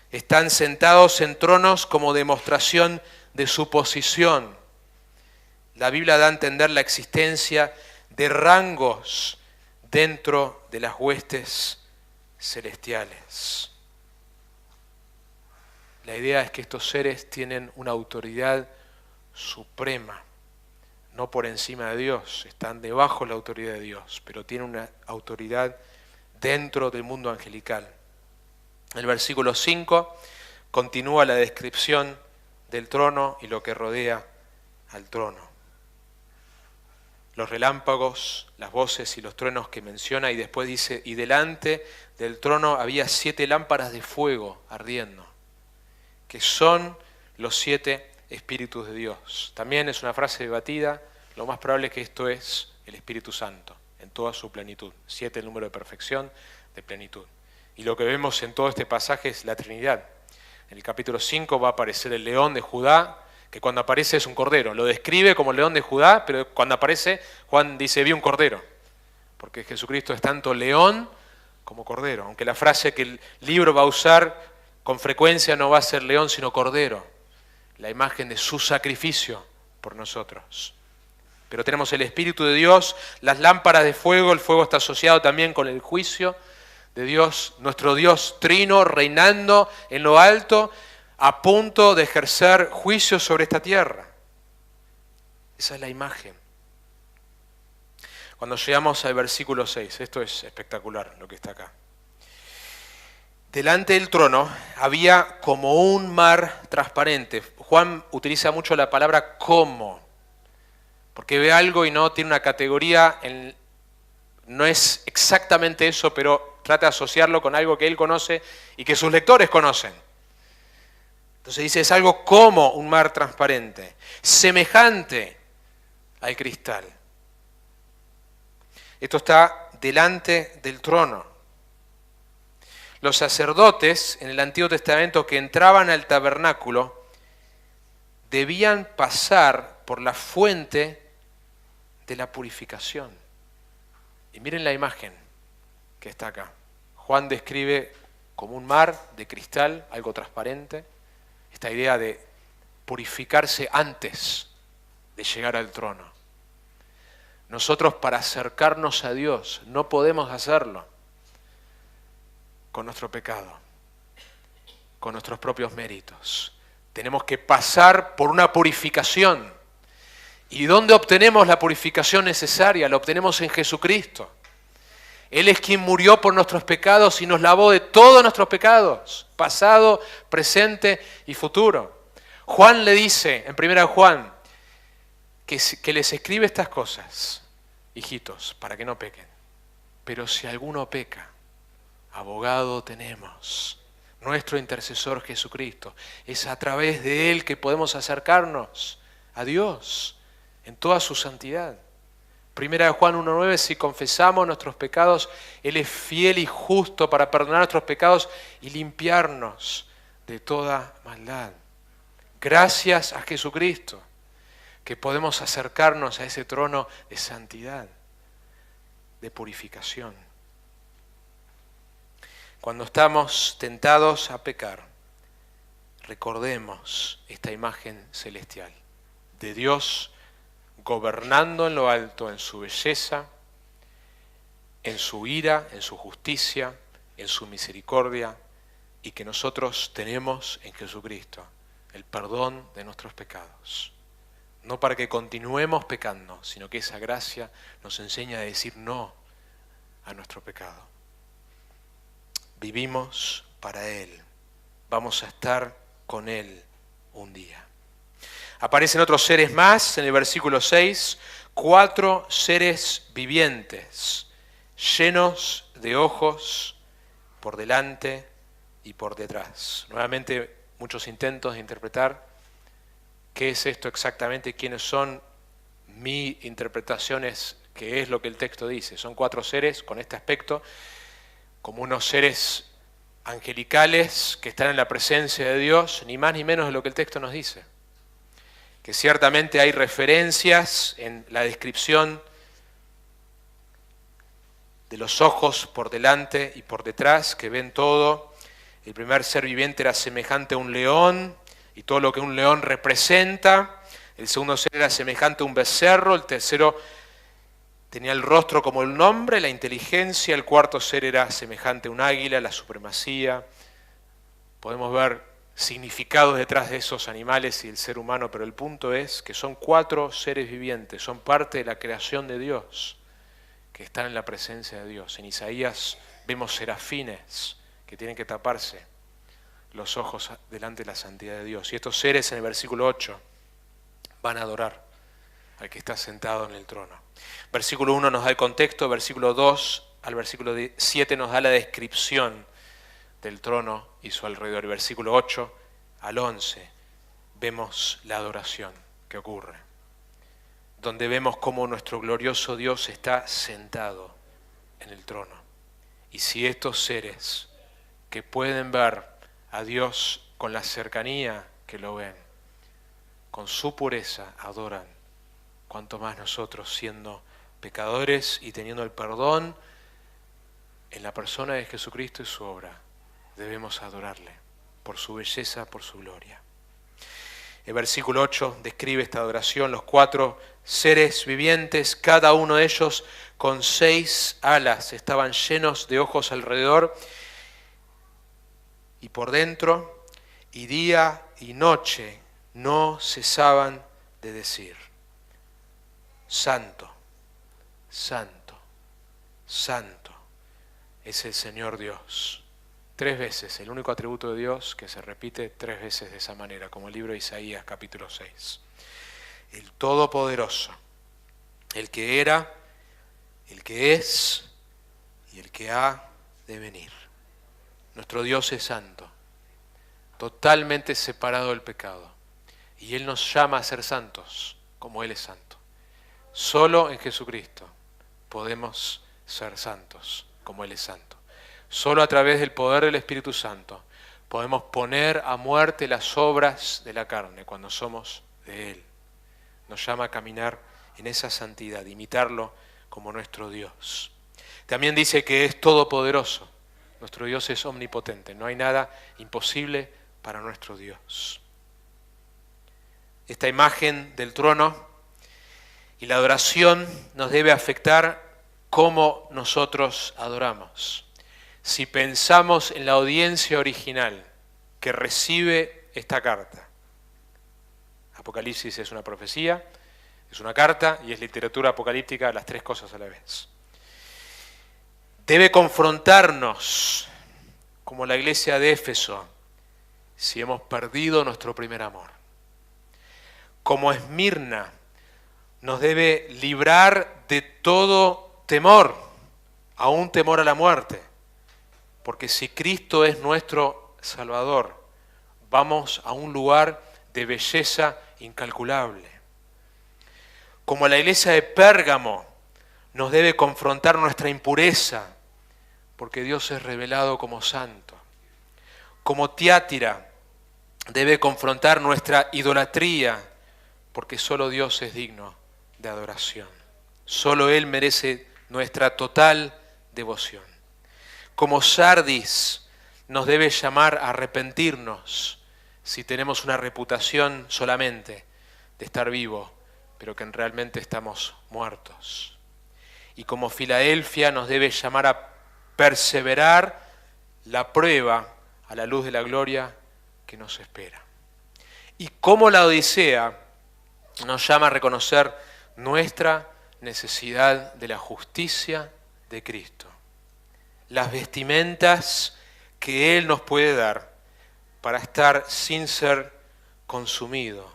Están sentados en tronos como demostración de su posición. La Biblia da a entender la existencia de rangos dentro de las huestes celestiales. La idea es que estos seres tienen una autoridad suprema, no por encima de Dios, están debajo de la autoridad de Dios, pero tienen una autoridad dentro del mundo angelical. El versículo 5 continúa la descripción del trono y lo que rodea al trono. Los relámpagos, las voces y los truenos que menciona, y después dice, y delante del trono había 7 lámparas de fuego ardiendo, que son los 7 Espíritus de Dios. También es una frase debatida, lo más probable es que esto es el Espíritu Santo, en toda su plenitud. 7 el número de perfección, de plenitud. Y lo que vemos en todo este pasaje es la Trinidad. En el capítulo 5 va a aparecer el león de Judá, que cuando aparece es un cordero. Lo describe como el león de Judá, pero cuando aparece, Juan dice, vi un cordero. Porque Jesucristo es tanto león como cordero. Aunque la frase que el libro va a usar con frecuencia no va a ser león, sino cordero. La imagen de su sacrificio por nosotros. Pero tenemos el Espíritu de Dios, las lámparas de fuego. El fuego está asociado también con el juicio de Dios, nuestro Dios trino, reinando en lo alto, a punto de ejercer juicio sobre esta tierra. Esa es la imagen. Cuando llegamos al versículo 6, esto es espectacular lo que está acá. Delante del trono había como un mar transparente. Juan utiliza mucho la palabra como, porque ve algo y no tiene una categoría, no es exactamente eso, pero trata de asociarlo con algo que él conoce y que sus lectores conocen. Entonces dice, es algo como un mar transparente, semejante al cristal. Esto está delante del trono. Los sacerdotes en el Antiguo Testamento que entraban al tabernáculo debían pasar por la fuente de la purificación. Y miren la imagen que está acá. Juan describe como un mar de cristal, algo transparente, esta idea de purificarse antes de llegar al trono. Nosotros, para acercarnos a Dios, no podemos hacerlo con nuestro pecado, con nuestros propios méritos. Tenemos que pasar por una purificación. ¿Y dónde obtenemos la purificación necesaria? La obtenemos en Jesucristo. Él es quien murió por nuestros pecados y nos lavó de todos nuestros pecados, pasado, presente y futuro. Juan le dice, en 1 Juan, que les escribe estas cosas, hijitos, para que no pequen. Pero si alguno peca, abogado tenemos, nuestro intercesor Jesucristo. Es a través de Él que podemos acercarnos a Dios en toda su santidad. 1 Juan 1:9, si confesamos nuestros pecados, Él es fiel y justo para perdonar nuestros pecados y limpiarnos de toda maldad. Gracias a Jesucristo que podemos acercarnos a ese trono de santidad, de purificación. Cuando estamos tentados a pecar, recordemos esta imagen celestial de Dios gobernando en lo alto, en su belleza, en su ira, en su justicia, en su misericordia, y que nosotros tenemos en Jesucristo el perdón de nuestros pecados. No para que continuemos pecando, sino que esa gracia nos enseña a decir no a nuestro pecado. Vivimos para Él, vamos a estar con Él un día. Aparecen otros seres más en el versículo 6, 4 seres vivientes llenos de ojos por delante y por detrás. Nuevamente, muchos intentos de interpretar qué es esto exactamente, quiénes son. Mi interpretación es que es lo que el texto dice. Son 4 seres con este aspecto, como unos seres angelicales que están en la presencia de Dios, ni más ni menos de lo que el texto nos dice. Que ciertamente hay referencias en la descripción de los ojos por delante y por detrás, que ven todo. El primer ser viviente era semejante a un león y todo lo que un león representa. El segundo ser era semejante a un becerro. El tercero tenía el rostro como un hombre, la inteligencia. El cuarto ser era semejante a un águila, la supremacía. Podemos ver significados detrás de esos animales y el ser humano, pero el punto es que son 4 seres vivientes, son parte de la creación de Dios, que están en la presencia de Dios. En Isaías vemos serafines que tienen que taparse los ojos delante de la santidad de Dios. Y estos seres en el versículo 8 van a adorar al que está sentado en el trono. Versículo 1 nos da el contexto, versículo 2 al versículo 7 nos da la descripción del trono y su alrededor. Y versículo 8 al 11 vemos la adoración que ocurre, donde vemos cómo nuestro glorioso Dios está sentado en el trono. Y si estos seres que pueden ver a Dios con la cercanía que lo ven, con su pureza adoran, cuanto más nosotros, siendo pecadores y teniendo el perdón en la persona de Jesucristo y su obra, debemos adorarle por su belleza, por su gloria. El versículo 8 describe esta adoración, los 4 seres vivientes, cada uno de ellos con 6 alas, estaban llenos de ojos alrededor y por dentro, y día y noche no cesaban de decir: Santo, Santo, Santo es el Señor Dios. 3 veces, el único atributo de Dios que se repite 3 veces de esa manera, como el libro de Isaías capítulo 6. El Todopoderoso, el que era, el que es y el que ha de venir. Nuestro Dios es santo, totalmente separado del pecado, y Él nos llama a ser santos como Él es santo. Solo en Jesucristo podemos ser santos como Él es santo. Solo a través del poder del Espíritu Santo podemos poner a muerte las obras de la carne cuando somos de Él. Nos llama a caminar en esa santidad, imitarlo como nuestro Dios. También dice que es todopoderoso. Nuestro Dios es omnipotente. No hay nada imposible para nuestro Dios. Esta imagen del trono y la adoración nos debe afectar cómo nosotros adoramos. Si pensamos en la audiencia original que recibe esta carta, Apocalipsis es una profecía, es una carta y es literatura apocalíptica, las 3 cosas a la vez. Debe confrontarnos, como la iglesia de Éfeso, si hemos perdido nuestro primer amor. Como Esmirna, nos debe librar de todo temor, aún temor a la muerte. Porque si Cristo es nuestro Salvador, vamos a un lugar de belleza incalculable. Como la iglesia de Pérgamo, nos debe confrontar nuestra impureza, porque Dios es revelado como santo. Como Tiátira, debe confrontar nuestra idolatría, porque solo Dios es digno de adoración. Solo Él merece nuestra total devoción. Como Sardis, nos debe llamar a arrepentirnos si tenemos una reputación solamente de estar vivo, pero que realmente estamos muertos. Y como Filadelfia, nos debe llamar a perseverar la prueba a la luz de la gloria que nos espera. Y como la Odisea, nos llama a reconocer nuestra necesidad de la justicia de Cristo. Las vestimentas que Él nos puede dar para estar sin ser consumido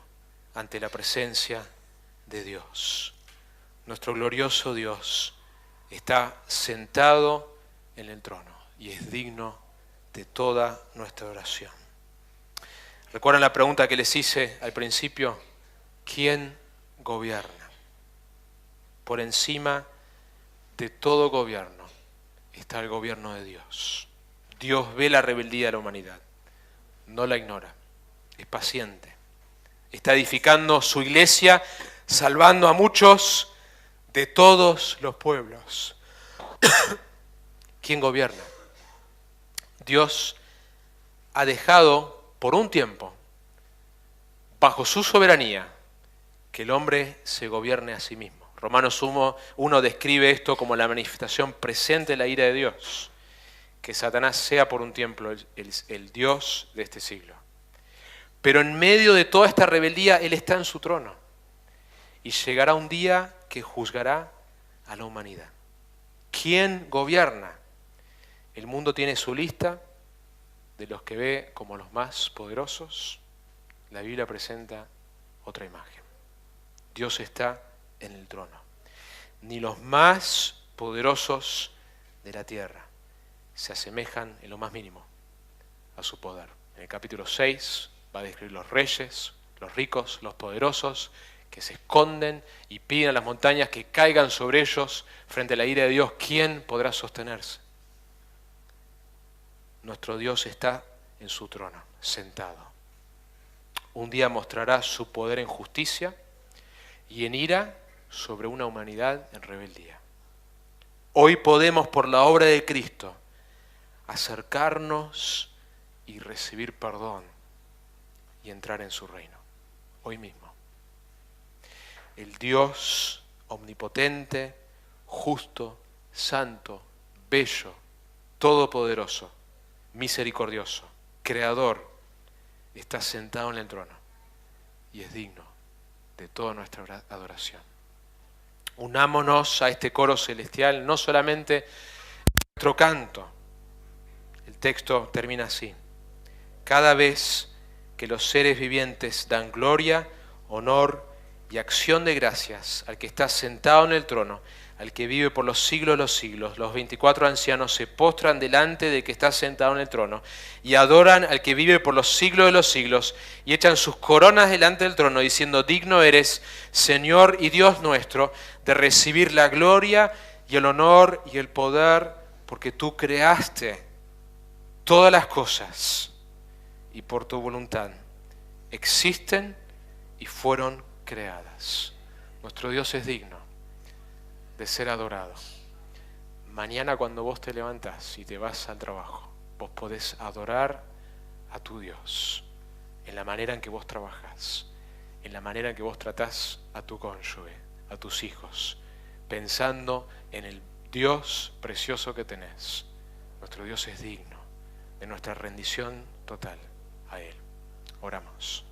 ante la presencia de Dios. Nuestro glorioso Dios está sentado en el trono y es digno de toda nuestra oración. ¿Recuerdan la pregunta que les hice al principio? ¿Quién gobierna? Por encima de todo gobierno está el gobierno de Dios. Dios ve la rebeldía de la humanidad, no la ignora, es paciente. Está edificando su iglesia, salvando a muchos de todos los pueblos. ¿Quién gobierna? Dios ha dejado por un tiempo, bajo su soberanía, que el hombre se gobierne a sí mismo. Romanos 1 describe esto como la manifestación presente de la ira de Dios, que Satanás sea por un tiempo el Dios de este siglo. Pero en medio de toda esta rebeldía, Él está en su trono. Y llegará un día que juzgará a la humanidad. ¿Quién gobierna? El mundo tiene su lista de los que ve como los más poderosos. La Biblia presenta otra imagen. Dios está en el trono. Ni los más poderosos de la tierra se asemejan en lo más mínimo a su poder. En el capítulo 6 va a describir los reyes, los ricos, los poderosos, que se esconden y piden a las montañas que caigan sobre ellos frente a la ira de Dios. ¿Quién podrá sostenerse? Nuestro Dios está en su trono, sentado. Un día mostrará su poder en justicia y en ira sobre una humanidad en rebeldía. Hoy podemos, por la obra de Cristo, acercarnos y recibir perdón y entrar en su reino. Hoy mismo. El Dios omnipotente, justo, santo, bello, todopoderoso, misericordioso, creador, está sentado en el trono y es digno de toda nuestra adoración. Unámonos a este coro celestial, no solamente en nuestro canto. El texto termina así: cada vez que los seres vivientes dan gloria, honor y acción de gracias al que está sentado en el trono, al que vive por los siglos de los siglos, los 24 ancianos se postran delante del que está sentado en el trono y adoran al que vive por los siglos de los siglos y echan sus coronas delante del trono diciendo: digno eres, Señor y Dios nuestro, de recibir la gloria y el honor y el poder, porque tú creaste todas las cosas y por tu voluntad existen y fueron creadas. Nuestro Dios es digno de ser adorado. Mañana cuando vos te levantás y te vas al trabajo, vos podés adorar a tu Dios en la manera en que vos trabajás, en la manera en que vos tratás a tu cónyuge, a tus hijos, pensando en el Dios precioso que tenés. Nuestro Dios es digno de nuestra rendición total a Él. Oramos.